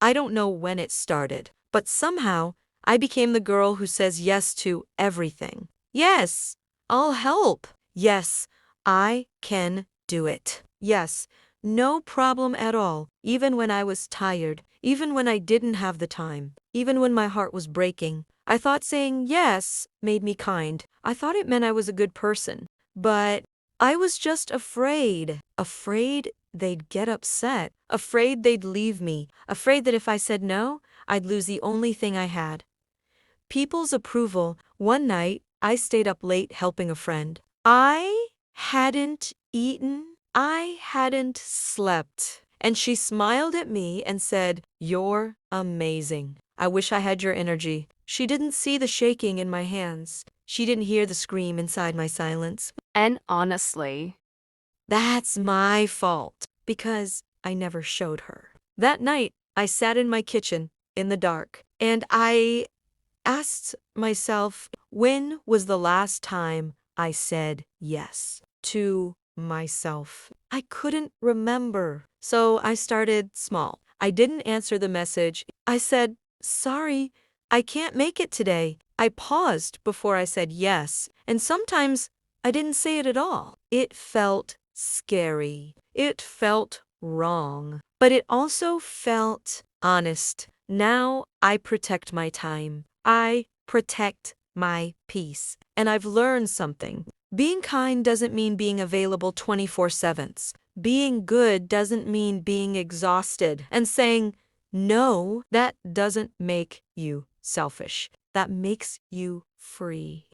I don't know when it started, but somehow I became the girl who says yes to everything. Yes, I'll help. Yes, I can do it. Yes, no problem at all, even when I was tired, even when I didn't have the time, even when my heart was breaking. I thought saying yes made me kind. I thought it meant I was a good person. But I was just afraid. Afraid they'd get upset. Afraid they'd leave me. Afraid that if I said no, I'd lose the only thing I had. People's approval. One night, I stayed up late helping a friend. I hadn't eaten. I hadn't slept. And she smiled at me and said, "You're amazing. I wish I had your energy." She didn't see the shaking in my hands. She didn't hear the scream inside my silence. And honestly, That's my fault, because I never showed her. That night, I sat in my kitchen, in the dark, and I asked myself, when was the last time I said yes to myself? I couldn't remember. So I started small. I didn't answer the message. I said, "Sorry, I can't make it today." I paused before I said yes, and sometimes I didn't say it at all. It felt scary. It felt wrong. But it also felt honest. Now I protect my time. I protect my peace. And I've learned something. Being kind doesn't mean being available 24/7. Being good doesn't mean being exhausted. And saying no, that doesn't make you selfish. That makes you free.